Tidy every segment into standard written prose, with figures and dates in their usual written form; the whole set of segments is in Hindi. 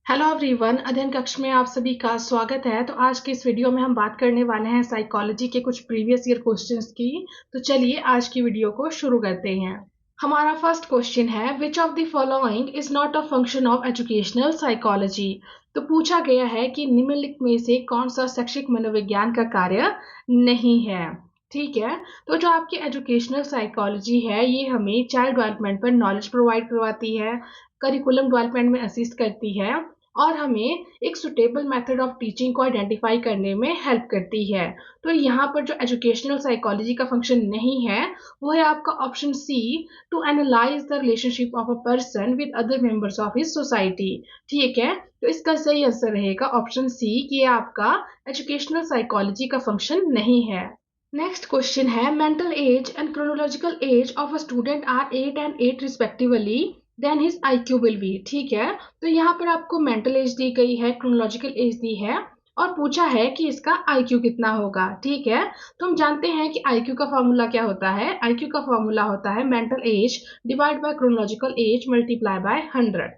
हेलो एवरीवन, अध्ययन कक्ष में आप सभी का स्वागत है। तो आज के इस वीडियो में हम बात करने वाले हैं साइकोलॉजी के कुछ प्रीवियस ईयर क्वेश्चंस की। तो चलिए आज की वीडियो को शुरू करते हैं। हमारा फर्स्ट क्वेश्चन है, which of the following is not a function of educational psychology. तो पूछा गया है कि निम्नलिखित में से कौन सा शैक्षिक मनोविज्ञान का कार्य नहीं है। ठीक है, तो जो आपकी एजुकेशनल साइकोलॉजी है ये हमें चाइल्ड डेवलपमेंट पर नॉलेज प्रोवाइड करवाती है, करिकुलम डेवलपमेंट में असिस्ट करती है और हमें एक सुटेबल मेथड ऑफ टीचिंग को आइडेंटिफाई करने में हेल्प करती है। तो यहाँ पर जो एजुकेशनल साइकोलॉजी का फंक्शन नहीं है वो है आपका option C, to analyse the relationship of a person with other members of his society. ठीक है, तो इसका सही आंसर रहेगा ऑप्शन सी कि ये आपका एजुकेशनल साइकोलॉजी का फंक्शन नहीं है। नेक्स्ट क्वेश्चन है, mental age and chronological age of a student are 8 and 8 respectively, then his IQ will be. ठीक है, तो यहाँ पर आपको मेंटल एज दी गई है, क्रोनोलॉजिकल एज दी है और पूछा है कि इसका IQ कितना होगा। ठीक है, तो हम जानते हैं कि IQ का फॉर्मूला क्या होता है। IQ का फॉर्मूला होता है mental as divide by chronological S multiply by 100।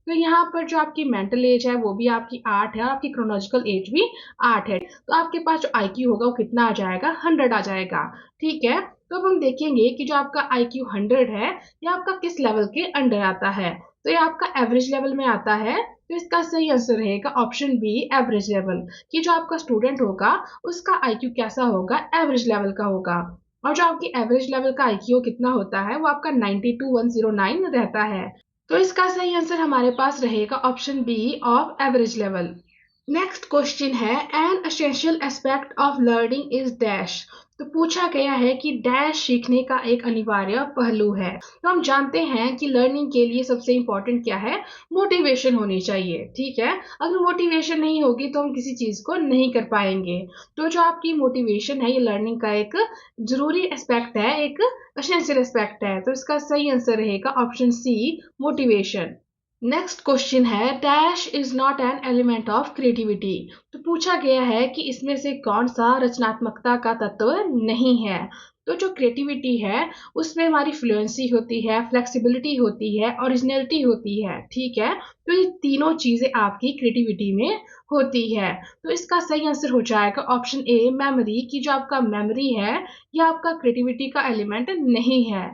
तो यहाँ पर जो आपकी मेंटल एज है वो भी आपकी 8 है और आपकी क्रोनोलॉजिकल एज भी 8 है। तो आपके पास जो IQ होगा वो कितना आ जाएगा, 100 आ जाएगा। ठीक है, तो अब हम देखेंगे कि जो आपका IQ 100 है ये आपका किस लेवल के अंडर आता है। तो ये आपका एवरेज लेवल में आता है। तो इसका सही आंसर रहेगा ऑप्शन बी, एवरेज लेवल, कि जो आपका स्टूडेंट होगा उसका IQ कैसा होगा, एवरेज लेवल का होगा। और जो आपकी एवरेज लेवल का IQ कितना होता है वो आपका 92,109 रहता है। तो इसका सही आंसर हमारे पास रहेगा option B of average level. Next question है, an essential aspect of learning is dash. तो पूछा गया है कि डैश सीखने का एक अनिवार्य पहलू है। तो हम जानते हैं कि लर्निंग के लिए सबसे इंपॉर्टेंट क्या है, मोटिवेशन होनी चाहिए। ठीक है, अगर मोटिवेशन नहीं होगी तो हम किसी चीज को नहीं कर पाएंगे। तो जो आपकी मोटिवेशन है ये लर्निंग का एक जरूरी एस्पेक्ट है, एक एसेंशियल एस्पेक्ट है। तो इसका सही आंसर रहेगा option C, motivation. Next question है, dash is not an element of creativity. तो पूछा गया है कि इसमें से कौन सा रचनात्मकता का तत्व नहीं है। तो जो क्रिएटिविटी है उसमें हमारी फ्लुएंसी होती है, फ्लेक्सिबिलिटी होती है, ओरिजिनलिटी होती है। ठीक है, तो ये तीनों चीजें आपकी क्रिएटिविटी में होती है। तो इसका सही आंसर हो जाएगा ऑप्शन ए, मेमोरी, की जो आपका मेमोरी है यह आपका क्रिएटिविटी का एलिमेंट नहीं है।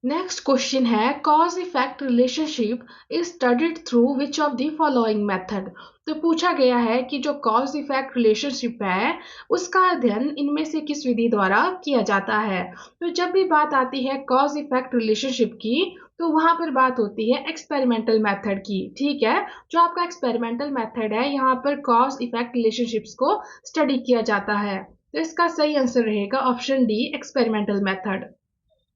नेक्स्ट क्वेश्चन है, cause effect relationship is studied through which of the following method. तो पूछा गया है कि जो कॉज इफेक्ट रिलेशनशिप है उसका अध्ययन इनमें से किस विधि द्वारा किया जाता है। तो जब भी बात आती है कॉज इफेक्ट रिलेशनशिप की तो वहां पर बात होती है एक्सपेरिमेंटल मेथड की। ठीक है, जो आपका एक्सपेरिमेंटल मेथड है यहाँ पर कॉज इफेक्ट रिलेशनशिप्स को स्टडी किया जाता है। तो इसका सही आंसर रहेगा option D, experimental method.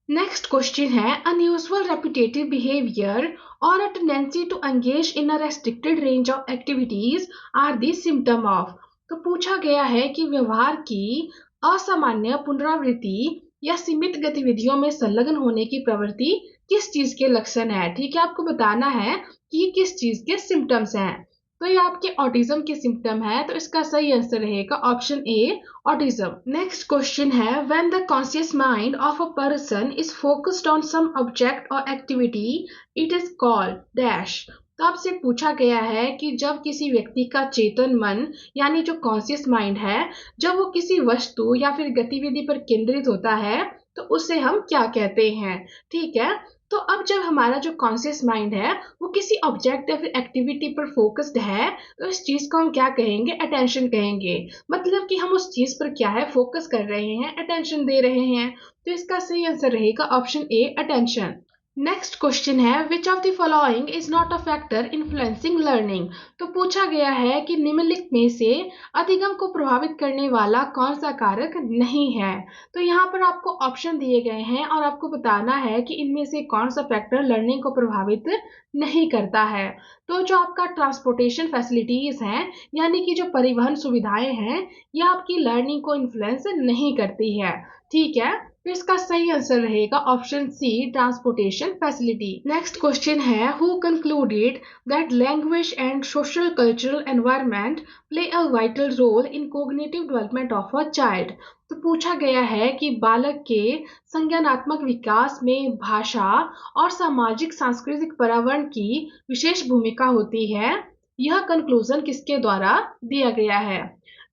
Next question है, अनयूजुअल रेपिटेटिव बिहेवियर और a tendency to engage in a restricted range of activities are the symptom of. तो पूछा गया है कि व्यवहार की असामान्य पुनरावृत्ति या सीमित गतिविधियों में संलग्न होने की प्रवृत्ति किस चीज के लक्षण है। ठीक है, आपको बताना है कि ये किस चीज के सिम्टम्स हैं। तो ये आपके ऑटिज्म के सिम्टम है। तो इसका सही आंसर रहेगा option A, autism. Next question है, when the conscious mind of a person is focused on some object और activity it is called dash. तो आपसे पूछा गया है कि जब किसी व्यक्ति का चेतन मन यानी जो कॉन्शियस माइंड है जब वो किसी वस्तु या फिर गतिविधि पर केंद्रित होता है तो उसे हम क्या कहते हैं। ठीक है, तो अब जब हमारा जो कॉन्शियस माइंड है वो किसी ऑब्जेक्ट या फिर एक्टिविटी पर फोकस्ड है तो इस चीज को हम क्या कहेंगे, अटेंशन कहेंगे। मतलब कि हम उस चीज पर क्या है, फोकस कर रहे हैं, अटेंशन दे रहे हैं। तो इसका सही आंसर रहेगा option A, attention. Next question है, which of the following is not a factor influencing learning. तो पूछा गया है कि निम्नलिखित में से अधिगम को प्रभावित करने वाला कौन सा कारक नहीं है। तो यहाँ पर आपको ऑप्शन दिए गए हैं और आपको बताना है कि इनमें से कौन सा फैक्टर लर्निंग को प्रभावित नहीं करता है। तो जो आपका ट्रांसपोर्टेशन फैसिलिटीज हैं यानी कि जो परिवहन सुविधाएं हैं ये आपकी लर्निंग को इन्फ्लुएंस नहीं करती है। ठीक है, तो इसका सही आंसर रहेगा option C, transportation facility. Next question है, who concluded that language and social cultural environment play a vital role in cognitive development of a child. तो पूछा गया है कि बालक के संज्ञानात्मक विकास में भाषा और सामाजिक सांस्कृतिक पर्यावरण की विशेष भूमिका होती है। यह कंक्लूजन किसके द्वारा दिया गया है?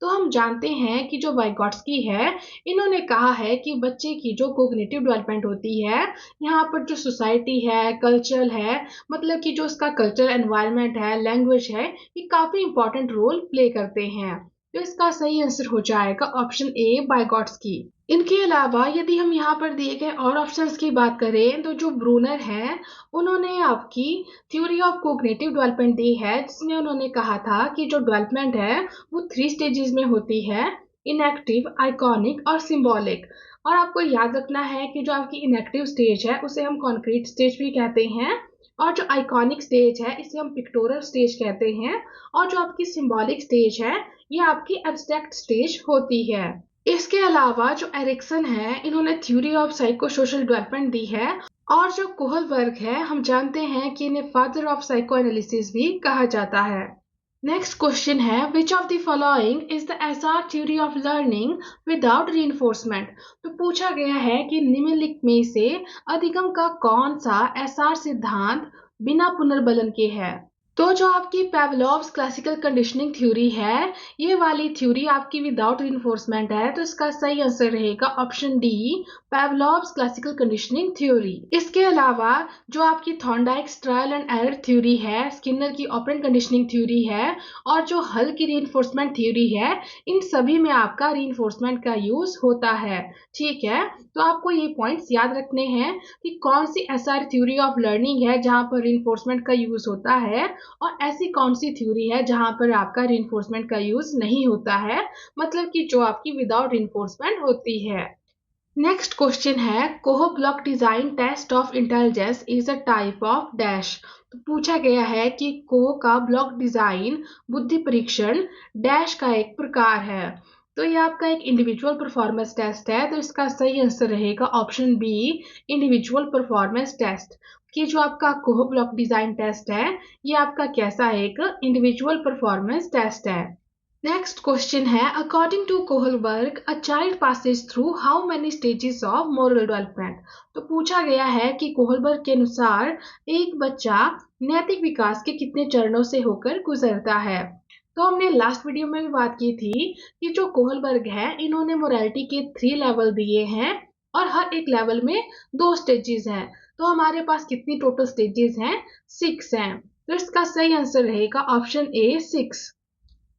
तो हम जानते हैं कि जो वाइगॉट्स्की है, इन्होंने कहा है कि बच्चे की जो कोग्निटिव डेवलपमेंट होती है, यहाँ पर जो सोसाइटी है, कल्चर है, मतलब कि जो उसका कल्चरल एनवायरनमेंट है, लैंग्वेज है, ये काफी इंपॉर्टेंट रोल प्ले करते हैं। तो इसका सही आंसर हो जाएगा ऑप्शन ए, वाइगॉट्स्की। इनके अलावा यदि हम यहाँ पर दिए गए और ऑप्शंस की बात करें, तो जो ब्रूनर है, उन्होंने आपकी थ्योरी ऑफ कोग्निटिव डेवलपमेंट दी है, जिसमें उन्होंने कहा था कि जो डेवलपमेंट है वो 3 स्टेजेस में होती है: इनएक्टिव, आइकॉनिक और सिंबॉलिक। और आपको याद रखना है कि जो आपकी इनएक्टिव स्टेज है उसे हम कॉन्क्रीट स्टेज भी कहते हैं, और जो आइकॉनिक स्टेज है इसे हम पिक्टोरल स्टेज कहते हैं, और जो आपकी सिंबॉलिक स्टेज है ये आपकी एब्स्ट्रैक्ट स्टेज होती है। इसके अलावा जो एरिक्सन है, इन्होंने theory of psycho social development दी है, और जो कोहलबर्ग है, हम जानते हैं कि इन्हें फादर ऑफ साइको एनालिसिस भी कहा जाता है। नेक्स्ट क्वेश्चन है, which of the following is the SR theory of learning without reinforcement? तो पूछा गया है कि निम्नलिखित में से अधिगम का कौन सा एसआर सिद्धांत बिना पुनर्बलन के है? तो जो आपकी पेवलोव्स क्लासिकल कंडीशनिंग थ्योरी है, ये वाली थ्योरी आपकी विदाउट रिइंफोर्समेंट है, तो इसका सही आंसर रहेगा option D, Pavlov's classical conditioning theory. इसके अलावा जो आपकी Thorndike's trial and error theory है, स्किनर की ऑपरेंट कंडीशनिंग थ्योरी है, और जो हल की रिइंफोर्समेंट थ्योरी है, इन सभी में आपका रिइंफोर्समेंट का यूज होता है। ठीक है, तो आपको ये पॉइंट्स याद रखने हैं कि कौन C SR theory of learning है जहां पर रिइंफोर्समेंट का यूज होता है, और ऐसी कौन सी थ्योरी है जहां पर आपका रिइंफोर्समेंट का यूज नहीं होता है, मतलब कि जो आपकी विदाउट रिइंफोर्समेंट होती है। नेक्स्ट क्वेश्चन है, Kohs block design test of intelligence is a type of dash? तो पूछा गया है कि कोहो का ब्लॉक डिजाइन बुद्धि परीक्षण डैश का एक प्रकार है। तो ये आपका एक इंडिविजुअल परफॉर्मेंस टेस्ट है, तो इसका सही आंसर रहेगा option B, individual performance test. कि जो आपका कोहो ब्लॉक डिजाइन टेस्ट है, ये आपका कैसा एक इंडिविजुअल परफॉर्मेंस टेस्ट है। नेक्स्ट क्वेश्चन है, according to Kohlberg a child passes through how many stages of moral development? तो पूछा गया है कि कोहलबर्ग के अनुसार एक बच्चा नैतिक विकास के कितने चरणों से होकर गुजरता है? तो हमने लास्ट वीडियो में भी बात की थी कि जो कोहलबर्ग है, इन्होंने मोरालिटी के 3 लेवल दिए हैं, और हर एक लेवल में 2 स्टेजेस हैं। तो हमारे पास कितनी टोटल स्टेजेस हैं? 6 हैं। तो इसका सही आंसर रहेगा ऑप्शन ए, 6।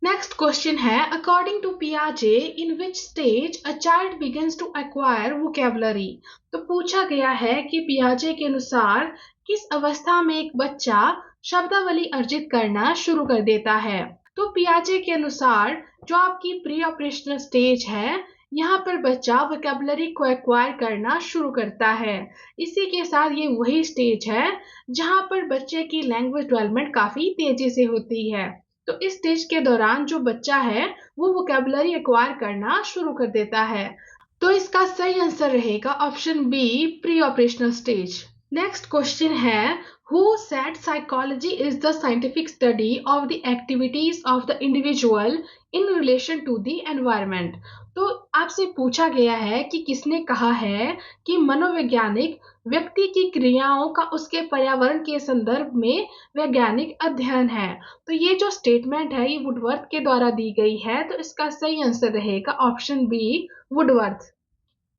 नेक्स्ट क्वेश्चन है, अकॉर्डिंग टू पियाजे in which stage a child begins to acquire vocabulary? तो पूछा गया है कि पियाजे के अनुसार किस अवस्था में एक बच्चा शब्दावली अर्जित करना शुरू कर देता है? तो पियाजे के अनुसार जो आपकी प्री ऑपरेशनल स्टेज है, यहाँ पर बच्चा वोकैबुलरी को एक्वायर करना शुरू करता है। इसी के साथ ये वही स्टेज है जहाँ पर बच्चे की लैंग्वेज डेवलपमेंट काफी तेजी से होती है। तो इस स्टेज के दौरान जो बच्चा है वो वोकैबुलरी एक्वायर करना शुरू कर देता है। तो इसका सही आंसर रहेगा option B, pre operational stage. Next question है, who said psychology is the scientific study of the activities of the individual in relation to the environment? तो आपसे पूछा गया है कि किसने कहा है कि मनोवैज्ञानिक व्यक्ति की क्रियाओं का उसके पर्यावरण के संदर्भ में वैज्ञानिक अध्ययन है। तो ये जो स्टेटमेंट है ये वुडवर्थ के द्वारा दी गई है, तो इसका सही आंसर रहेगा option B, Woodworth.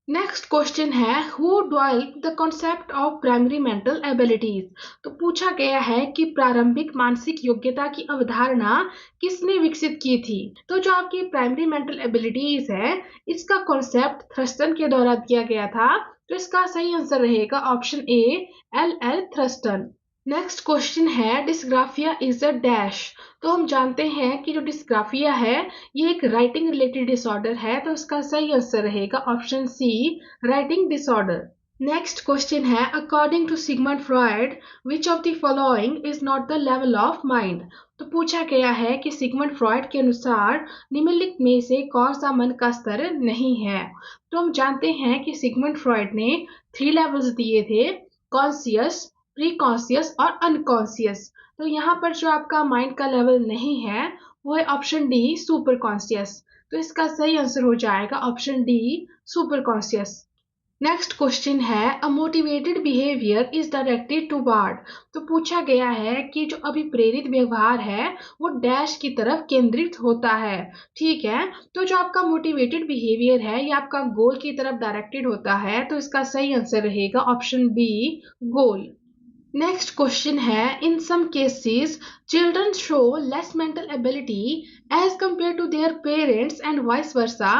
Next question है, who developed the concept of primary mental abilities? तो पूछा गया है कि प्रारंभिक मानसिक योग्यता की अवधारणा किसने विकसित की थी? तो जो आपकी प्राइमरी मेंटल एबिलिटीज है, इसका कॉन्सेप्ट थ्रस्टन के द्वारा दिया गया था, तो इसका सही आंसर रहेगा ऑप्शन ए, L L Thurstone. Next question है, डिस्ग्राफिया इज अ डैश? तो हम जानते हैं कि जो डिस्ग्राफिया है ये एक राइटिंग रिलेटेड डिसऑर्डर है, तो इसका सही आंसर रहेगा option C, writing disorder. Next question है, according to Sigmund Freud which of the following is not the level of mind? तो पूछा गया है कि सिगमंड फ्रॉयड के अनुसार निम्नलिखित में से कौन सा मन का स्तर नहीं है? तो हम जानते हैं कि सिगमंड फ्रॉयड ने 3 लेवल्स दिए थे, कॉन्शियस, प्री कॉन्शियस और अनकॉन्शियस। तो यहाँ पर जो आपका माइंड का लेवल नहीं है वो है ऑप्शन डी, सुपर कॉन्शियस। तो इसका सही आंसर हो जाएगा option D, super conscious. Next question है a motivated behaviour is directed toward. तो पूछा गया है कि जो अभिप्रेरित व्यवहार है वो डैश की तरफ केंद्रित होता है। ठीक है, तो जो आपका मोटिवेटेड बिहेवियर है ये आपका गोल की तरफ डायरेक्टेड होता है, तो इसका सही आंसर रहेगा option B, goal. Next question है in some cases children show less mental ability as compare to their parents and vice versa,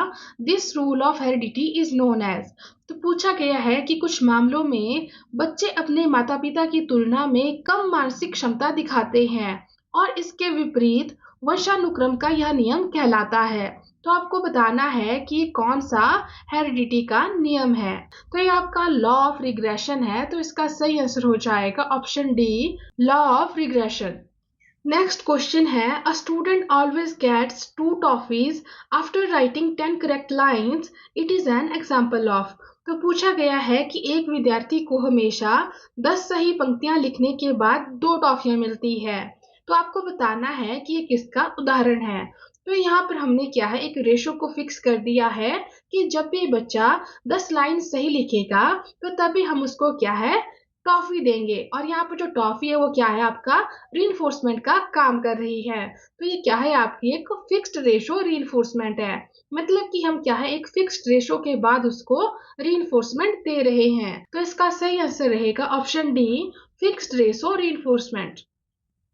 this rule of heredity is known as. तो पूछा गया है कि कुछ मामलों में बच्चे अपने माता पिता की तुलना में कम मानसिक क्षमता दिखाते हैं और इसके विपरीत वंशानुक्रम का यह नियम कहलाता है। तो आपको बताना है कि ये कौन सा हेरिडिटी का नियम है। तो ये आपका लॉ ऑफ रिग्रेशन है, तो इसका सही आंसर हो जाएगा option D, law of regression. Next question है a student always gets 2 toffees after writing 10 correct lines, it is an example of. तो पूछा गया है कि एक विद्यार्थी को हमेशा 10 सही पंक्तियां लिखने के बाद 2 टॉफियां मिलती है। तो आपको बताना है कि ये किसका उदाहरण है। तो यहाँ पर हमने क्या है, एक रेशो को फिक्स कर दिया है कि जब भी बच्चा 10 लाइन सही लिखेगा तो तभी हम उसको क्या है, टॉफी देंगे। और यहाँ पर जो टॉफी है वो क्या है, आपका रीइंफोर्समेंट का काम कर रही है। तो ये क्या है, आपकी एक फिक्स्ड रेशो रीइंफोर्समेंट है। मतलब कि हम क्या है, एक फिक्स्ड रेशो के बाद उसको रीइंफोर्समेंट दे रहे हैं। तो इसका सही आंसर रहेगा option D, fixed ratio reinforcement.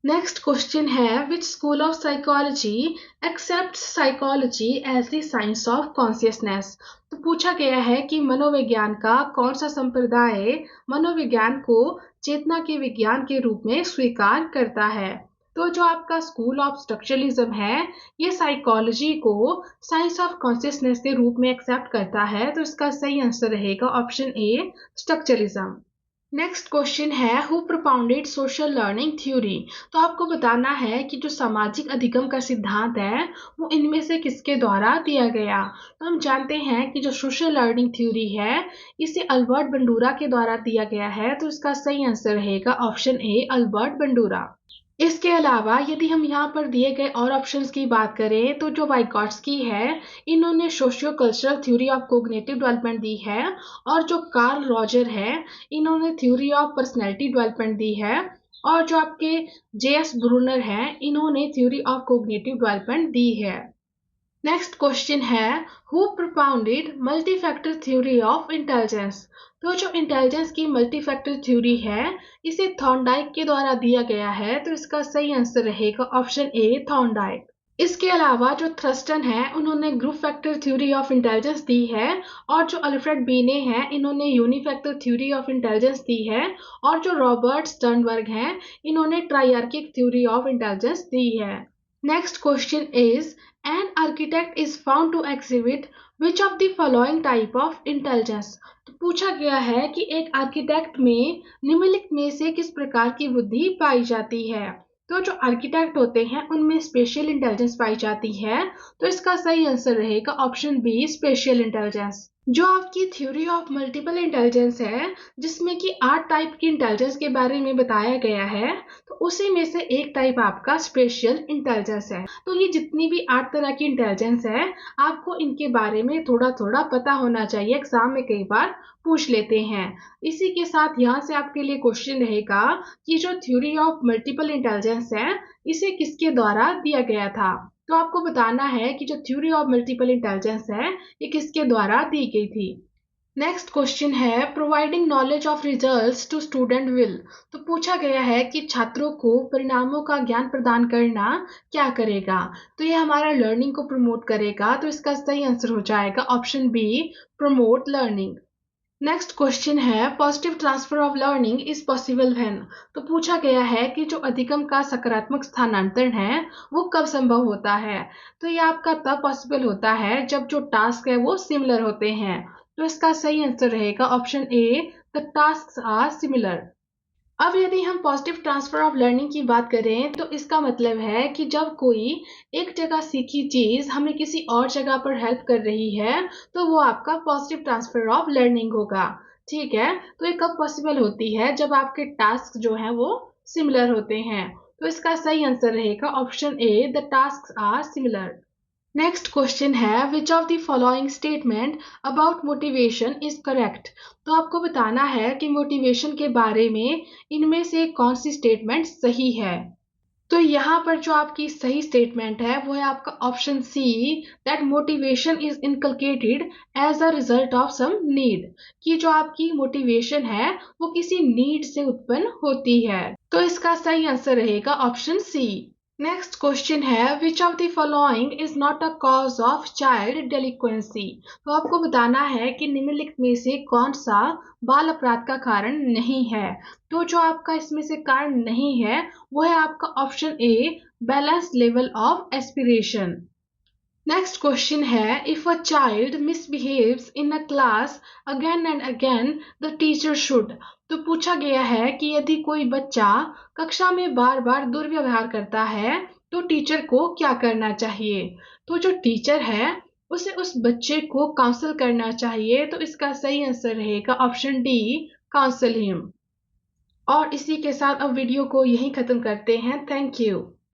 Next question है which school of psychology accepts psychology as the science of consciousness. तो पूछा गया है कि मनोविज्ञान का कौन सा संप्रदाय मनोविज्ञान को चेतना के विज्ञान के रूप में स्वीकार करता है। तो जो आपका स्कूल ऑफ स्ट्रक्चरलिज्म है ये साइकोलॉजी को साइंस ऑफ कॉन्शियसनेस के रूप में एक्सेप्ट करता है, तो इसका सही आंसर रहेगा option A, structuralism. Next question है who propounded social learning theory. तो आपको बताना है कि जो सामाजिक अधिगम का सिद्धांत है वो इनमें से किसके द्वारा दिया गया। तो हम जानते हैं कि जो सोशल लर्निंग थ्योरी है इसे अल्बर्ट बंडूरा के द्वारा दिया गया है, तो इसका सही आंसर रहेगा ऑप्शन ए, अल्बर्ट बंडूरा। इसके अलावा यदि हम यहाँ पर दिए गए और ऑप्शंस की बात करें तो जो वाइगॉट्स्की है इन्होंने socio cultural theory of cognitive development दी है, और जो कार्ल रॉजर है इन्होंने थ्योरी ऑफ पर्सनैलिटी डेवलपमेंट दी है, और जो आपके जेएस ब्रूनर हैं इन्होंने थ्योरी ऑफ कोग्निटिव डेवलपमेंट दी है। नेक्स्ट क्वेश्चन है who propounded multi factor theory of intelligence. तो जो इंटेलिजेंस की मल्टी फैक्टर थ्योरी है इसे थॉर्नडाइक के द्वारा दिया गया है, तो इसका सही आंसर रहेगा ऑप्शन ए, थॉर्नडाइक। इसके अलावा जो थ्रस्टन है उन्होंने group factor theory of intelligence दी है, और जो अल्फ्रेड बीने हैं इन्होंने यूनिफैक्टर थ्योरी ऑफ इंटेलिजेंस दी है, और जो रॉबर्ट स्टर्नबर्ग हैं इन्होंने ट्राइआर्किक थ्योरी ऑफ इंटेलिजेंस दी है। Next question is an architect is found to exhibit which of the following type of intelligence। तो पूछा गया है कि एक आर्किटेक्ट में निम्नलिखित में से किस प्रकार की बुद्धि पाई जाती है। तो जो आर्किटेक्ट होते हैं उनमें स्पेशल इंटेलिजेंस पाई जाती है, तो इसका सही आंसर रहेगा ऑप्शन बी, स्पेशल इंटेलिजेंस। जो आपकी थ्योरी ऑफ मल्टीपल इंटेलिजेंस है जिसमें कि 8 टाइप की इंटेलिजेंस के बारे में बताया गया है, तो उसी में से एक टाइप आपका स्पेशल इंटेलिजेंस है। तो ये जितनी भी 8 तरह की इंटेलिजेंस है आपको इनके बारे में थोड़ा थोड़ा पता होना चाहिए, एग्जाम में कई बार पूछ लेते हैं। इसी के साथ यहाँ से आपके लिए क्वेश्चन रहेगा कि जो थ्योरी ऑफ मल्टीपल इंटेलिजेंस है इसे किसके द्वारा दिया गया था। तो आपको बताना है कि जो थ्योरी ऑफ मल्टीपल इंटेलिजेंस है ये किसके द्वारा दी गई थी। नेक्स्ट क्वेश्चन है providing knowledge of results to student will. तो पूछा गया है कि छात्रों को परिणामों का ज्ञान प्रदान करना क्या करेगा। तो ये हमारा लर्निंग को प्रमोट करेगा, तो इसका सही आंसर हो जाएगा option B, promote learning. Next question है positive transfer of learning is possible when. तो पूछा गया है कि जो अधिगम का सकारात्मक स्थानांतरण है वो कब संभव होता है। तो ये आपका तब पॉसिबल होता है जब जो टास्क है वो सिमिलर होते हैं, तो इसका सही आंसर रहेगा option A, the tasks are similar. अब यदि हम पॉजिटिव ट्रांसफर ऑफ लर्निंग की बात करें तो इसका मतलब है कि जब कोई एक जगह सीखी चीज हमें किसी और जगह पर हेल्प कर रही है तो वो आपका पॉजिटिव ट्रांसफर ऑफ लर्निंग होगा। ठीक है, तो ये कब पॉसिबल होती है, जब आपके टास्क जो हैं वो सिमिलर होते हैं। तो इसका सही आंसर रहेगा option A, the task are similar. Next question है which of the following statement about motivation is correct. तो आपको बताना है कि मोटिवेशन के बारे में इनमें से कौन सी स्टेटमेंट सही है। तो यहाँ पर जो आपकी सही स्टेटमेंट है वो है आपका option C, that motivation is inculcated as a result of some need, कि जो आपकी मोटिवेशन है वो किसी नीड से उत्पन्न होती है। तो इसका सही आंसर रहेगा ऑप्शन सी। नेक्स्ट क्वेश्चन है which of the following is not a cause of child delinquency. तो आपको बताना है कि निम्नलिखित में से कौन सा बाल अपराध का कारण नहीं है। तो जो आपका इसमें से कारण नहीं है वो है आपका option A, balance level of aspiration. Next question है if a child misbehaves in a class again and again the teacher should. तो पूछा गया है कि यदि कोई बच्चा कक्षा में बार बार दुर्व्यवहार करता है तो टीचर को क्या करना चाहिए। तो जो टीचर है उसे उस बच्चे को काउंसल करना चाहिए। तो इसका सही आंसर रहेगा ऑप्शन डी, काउंसल हिम। और इसी के साथ अब वीडियो को यहीं खत्म करते हैं। Thank you.